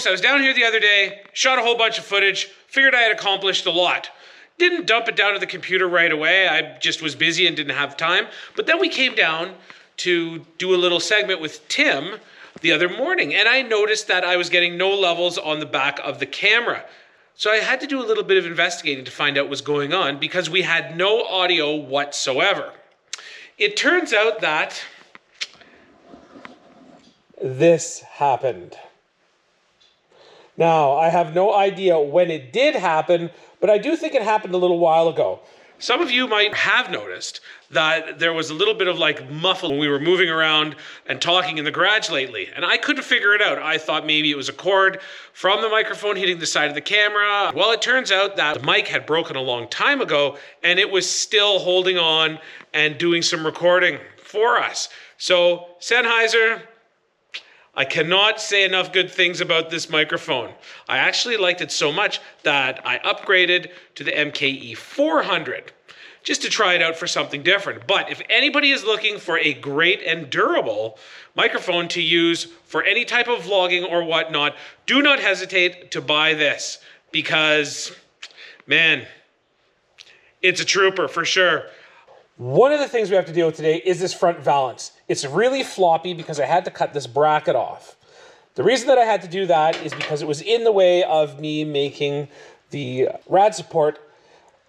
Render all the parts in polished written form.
So I was down here the other day, shot a whole bunch of footage, figured I had accomplished a lot. Didn't dump it down to the computer right away, I just was busy and didn't have time. But then we came down to do a little segment with Tim the other morning, and I noticed that I was getting no levels on the back of the camera. So I had to do a little bit of investigating to find out what was going on because we had no audio whatsoever. It turns out that this happened. Now, I have no idea when it did happen, but I do think it happened a little while ago. Some of you might have noticed that there was a little bit of like muffle when we were moving around and talking in the garage lately, and I couldn't figure it out. I thought maybe it was a cord from the microphone hitting the side of the camera. Well, it turns out that the mic had broken a long time ago, and it was still holding on and doing some recording for us. So, Sennheiser, I cannot say enough good things about this microphone. I actually liked it so much that I upgraded to the MKE 400 just to try it out for something different. But if anybody is looking for a great and durable microphone to use for any type of vlogging or whatnot, do not hesitate to buy this because, man, it's a trooper for sure. One of the things we have to deal with today is this front valance. It's really floppy because I had to cut this bracket off. The reason that I had to do that is because it was in the way of me making the rad support,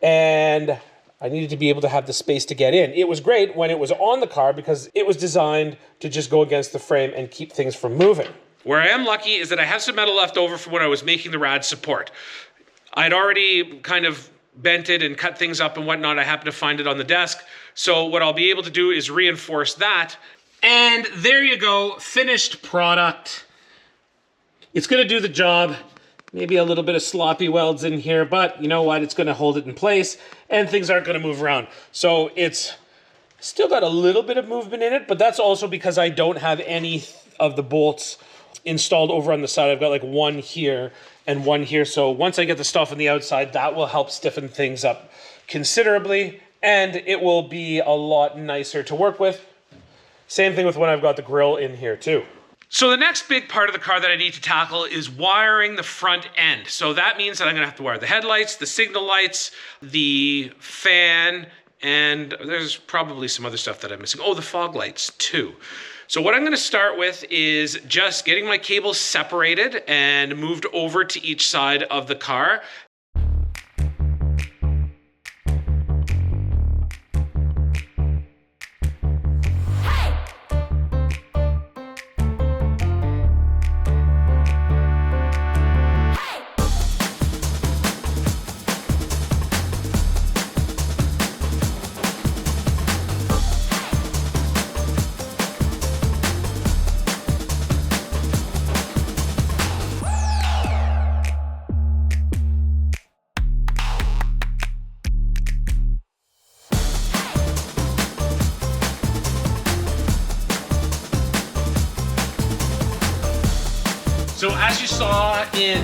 and I needed to be able to have the space to get in. It was great when it was on the car because it was designed to just go against the frame and keep things from moving. Where I am lucky is that I have some metal left over from when I was making the rad support. I'd already kind of bent it and cut things up and whatnot. I happened to find it on the desk. So what I'll be able to do is reinforce that. And there you go, finished product. It's gonna do the job. Maybe a little bit of sloppy welds in here, but you know what? It's gonna hold it in place and things aren't gonna move around. So it's still got a little bit of movement in it, but that's also because I don't have any of the bolts installed over on the side. I've got like one here and one here. So once I get the stuff on the outside, that will help stiffen things up considerably, and it will be a lot nicer to work with. Same thing with when I've got the grill in here too. So the next big part of the car that I need to tackle is wiring the front end. So that means that I'm gonna have to wire the headlights, the signal lights, the fan, and there's probably some other stuff that I'm missing. Oh, the fog lights too. So what I'm gonna start with is just getting my cables separated and moved over to each side of the car. So as you saw in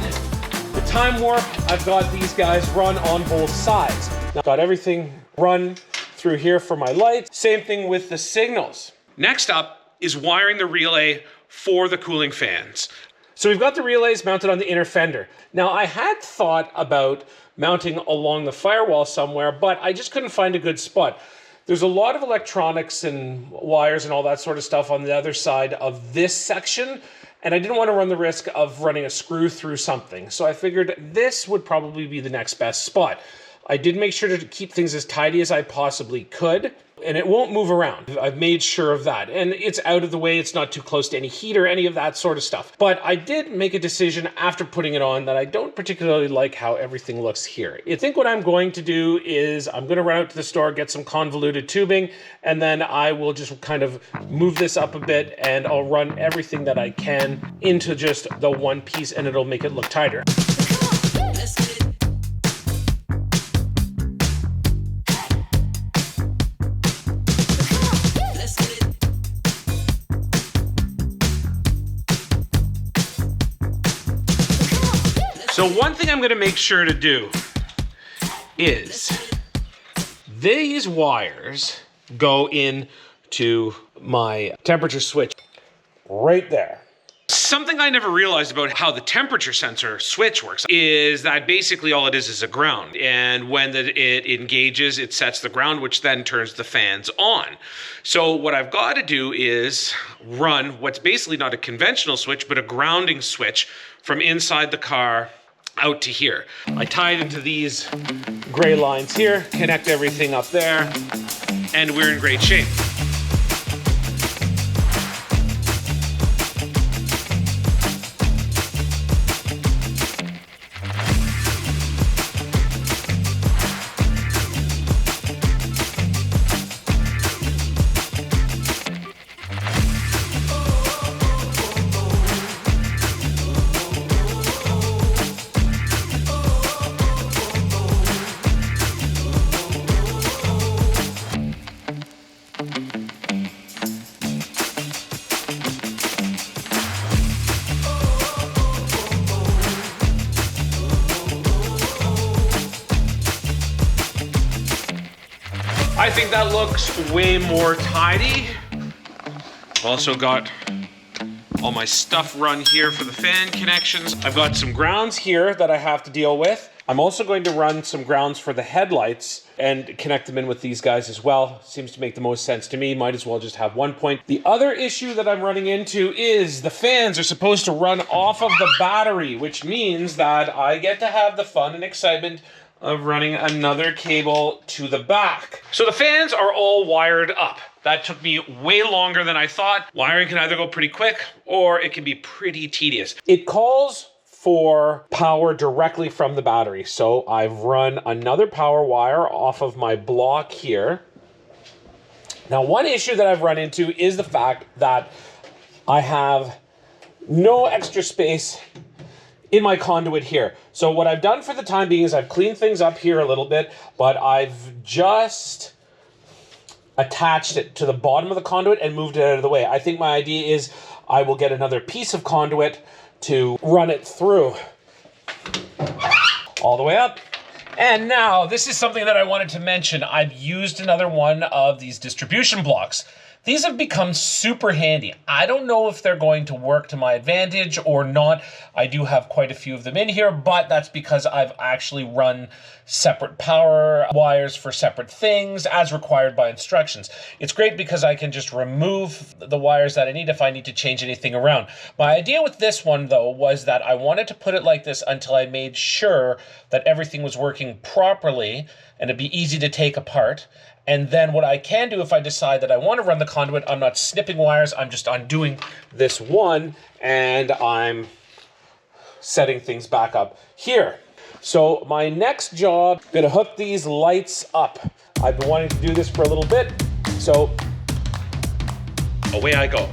the time warp, I've got these guys run on both sides. Now, I've got everything run through here for my lights. Same thing with the signals. Next up is wiring the relay for the cooling fans. So we've got the relays mounted on the inner fender. Now I had thought about mounting along the firewall somewhere, but I just couldn't find a good spot. There's a lot of electronics and wires and all that sort of stuff on the other side of this section, and I didn't want to run the risk of running a screw through something. So I figured this would probably be the next best spot. I did make sure to keep things as tidy as I possibly could, and it won't move around. I've made sure of that. And it's out of the way, it's not too close to any heat or any of that sort of stuff. But I did make a decision after putting it on that I don't particularly like how everything looks here. I think what I'm going to do is I'm gonna run out to the store, get some convoluted tubing, and then I will just kind of move this up a bit and I'll run everything that I can into just the one piece and it'll make it look tighter. So one thing I'm gonna make sure to do is these wires go in to my temperature switch right there. Something I never realized about how the temperature sensor switch works is that basically all it is a ground. And when it engages, it sets the ground, which then turns the fans on. So what I've got to do is run what's basically not a conventional switch, but a grounding switch from inside the car out to here. I tie it into these gray lines here, connect everything up there, and we're in great shape. I think that looks way more tidy. I've also got all my stuff run here for the fan connections. I've got some grounds here that I have to deal with. I'm also going to run some grounds for the headlights and connect them in with these guys as well. Seems to make the most sense to me. Might as well just have one point. The other issue that I'm running into is the fans are supposed to run off of the battery, which means that I get to have the fun and excitement of running another cable to the back. So the fans are all wired up. That took me way longer than I thought. Wiring can either go pretty quick or it can be pretty tedious. It calls for power directly from the battery. So I've run another power wire off of my block here. Now, one issue that I've run into is the fact that I have no extra space in my conduit here. So what I've done for the time being is I've cleaned things up here a little bit, but I've just attached it to the bottom of the conduit and moved it out of the way. I think my idea is I will get another piece of conduit to run it through all the way up. And now this is something that I wanted to mention. I've used another one of these distribution blocks. These have become super handy. I don't know if they're going to work to my advantage or not. I do have quite a few of them in here, but that's because I've actually run separate power wires for separate things as required by instructions. It's great because I can just remove the wires that I need if I need to change anything around. My idea with this one, though, was that I wanted to put it like this until I made sure that everything was working properly and it'd be easy to take apart. And then what I can do if I decide that I want to run the conduit, I'm not snipping wires, I'm just undoing this one and I'm setting things back up here. So my next job, I'm gonna hook these lights up. I've been wanting to do this for a little bit, so away I go.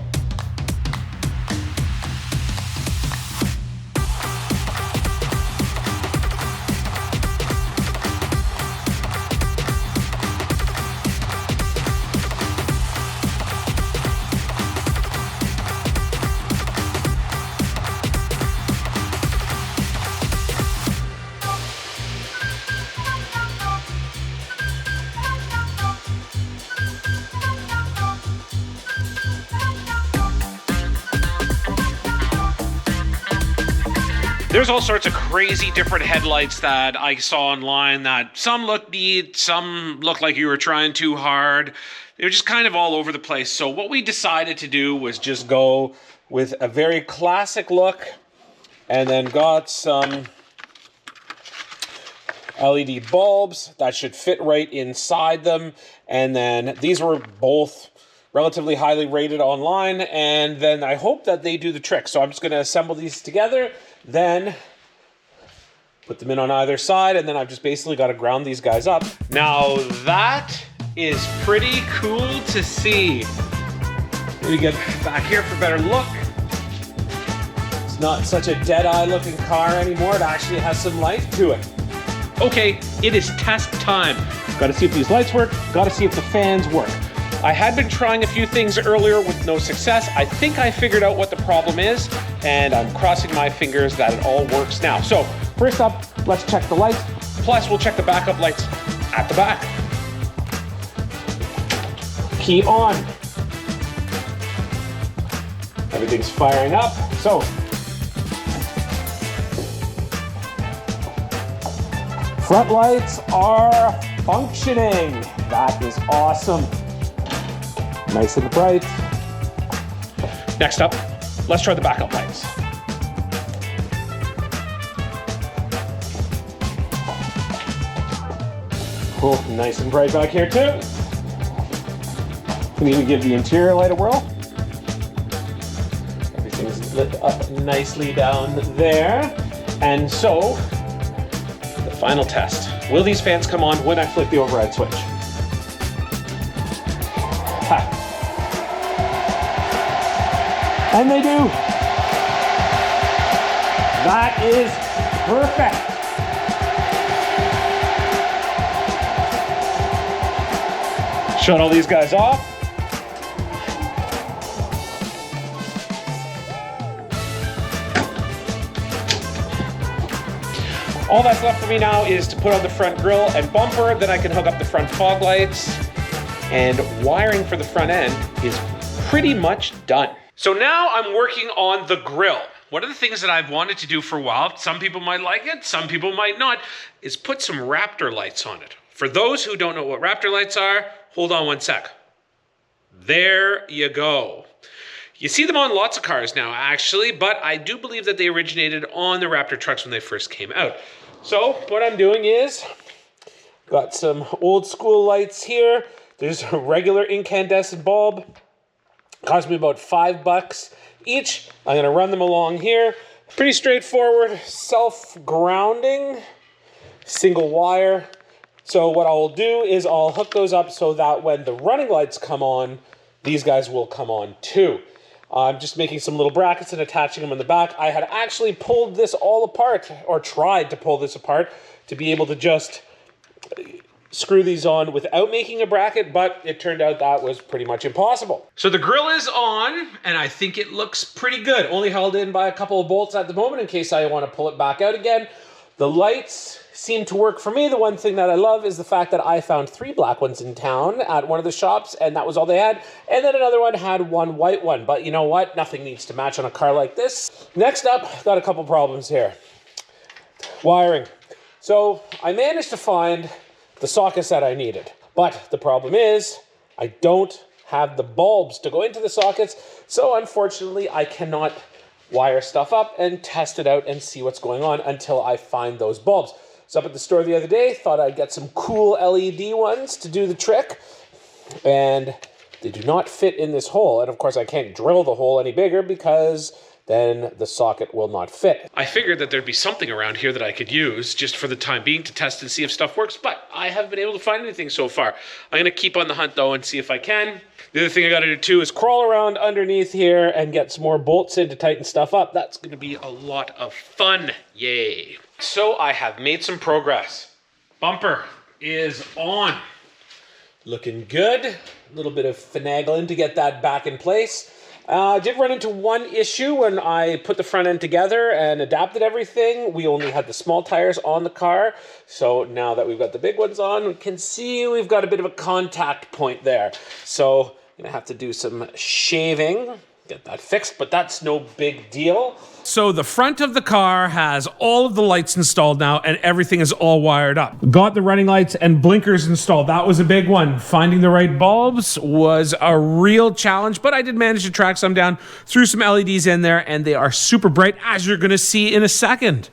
There's all sorts of crazy different headlights that I saw online that some look neat, some look like you were trying too hard. They were just kind of all over the place. So what we decided to do was just go with a very classic look and then got some LED bulbs that should fit right inside them. And then these were both relatively highly rated online. And then I hope that they do the trick. So I'm just going to assemble these together. Then put them in on either side, and then I've just basically got to ground these guys up. Now that is pretty cool to see. Let me get back here for a better look. It's not such a dead-eye looking car anymore. It actually has some life to it. Okay, it is test time. Got to see if these lights work. Got to see if the fans work. I had been trying a few things earlier with no success. I think I figured out what the problem is, and I'm crossing my fingers that it all works now. So first up, let's check the lights. Plus, we'll check the backup lights at the back. Key on. Everything's firing up. So, front lights are functioning. That is awesome. Nice and bright. Next up, let's try the backup lights. Oh, nice and bright back here too. Can even give the interior light a whirl. Everything's lit up nicely down there. And so, the final test. Will these fans come on when I flip the override switch? Ha. And they do. That is perfect. Shut all these guys off. All that's left for me now is to put on the front grille and bumper, then I can hook up the front fog lights, and wiring for the front end is pretty much done. So now I'm working on the grille. One of the things that I've wanted to do for a while, some people might like it, some people might not, is put some Raptor lights on it. For those who don't know what Raptor lights are, hold on one sec. There you go. You see them on lots of cars now, actually, but I do believe that they originated on the Raptor trucks when they first came out. So what I'm doing is, got some old school lights here. There's a regular incandescent bulb. Cost me about $5 each. I'm gonna run them along here. Pretty straightforward, self-grounding, single wire. So what I'll do is I'll hook those up so that when the running lights come on, these guys will come on too. I'm just making some little brackets and attaching them in the back. I had actually pulled this all apart, or tried to pull this apart, to be able to just screw these on without making a bracket, but it turned out that was pretty much impossible. So the grill is on, and I think it looks pretty good. Only held in by a couple of bolts at the moment in case I want to pull it back out again. The lights seem to work for me. The one thing that I love is the fact that I found 3 black ones in town at one of the shops, and that was all they had. And then another one had 1 white one. But you know what? Nothing needs to match on a car like this. Next up, got a couple problems here. Wiring. So I managed to find the sockets that I needed. But the problem is, I don't have the bulbs to go into the sockets. So unfortunately, I cannot wire stuff up and test it out and see what's going on until I find those bulbs. So up at the store the other day, thought I'd get some cool LED ones to do the trick, and they do not fit in this hole. And of course I can't drill the hole any bigger because then the socket will not fit. I figured that there'd be something around here that I could use just for the time being to test and see if stuff works, but I haven't been able to find anything so far. I'm gonna keep on the hunt though and see if I can. The other thing I gotta do too is crawl around underneath here and get some more bolts in to tighten stuff up. That's gonna be a lot of fun, yay. So I have made some progress. Bumper is on. Looking good. A little bit of finagling to get that back in place. I did run into one issue when I put the front end together and adapted everything. We only had the small tires on the car. So now that we've got the big ones on, we can see we've got a bit of a contact point there. So I'm gonna have to do some shaving, get that fixed, but that's no big deal. So the front of the car has all of the lights installed now and everything is all wired up. Got the running lights and blinkers installed. That was a big one. Finding the right bulbs was a real challenge, but I did manage to track some down, threw some LEDs in there, and they are super bright, as you're gonna see in a second.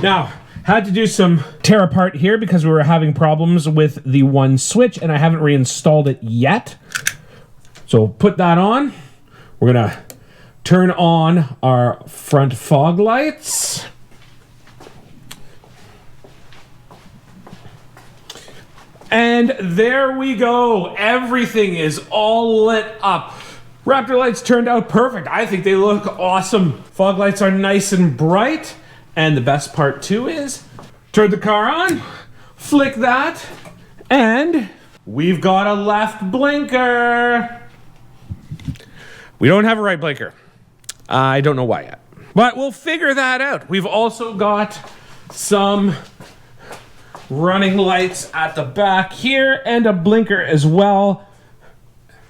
Now, had to do some tear apart here because we were having problems with the one switch and I haven't reinstalled it yet. So put that on. We're gonna turn on our front fog lights. And there we go. Everything is all lit up. Raptor lights turned out perfect. I think they look awesome. Fog lights are nice and bright. And the best part too is, turn the car on, flick that, and we've got a left blinker. We don't have a right blinker. I don't know why yet, but we'll figure that out. We've also got some running lights at the back here and a blinker as well.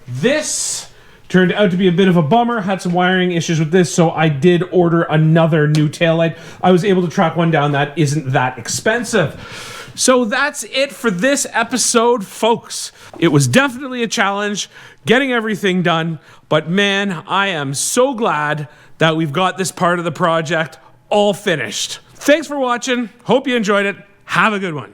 This Turned out to be a bit of a bummer. Had some wiring issues with this, so I did order another new taillight. I was able to track one down that isn't that expensive. So that's it for this episode, folks. It was definitely a challenge getting everything done, but man, I am so glad that we've got this part of the project all finished. Thanks for watching. Hope you enjoyed it. Have a good one.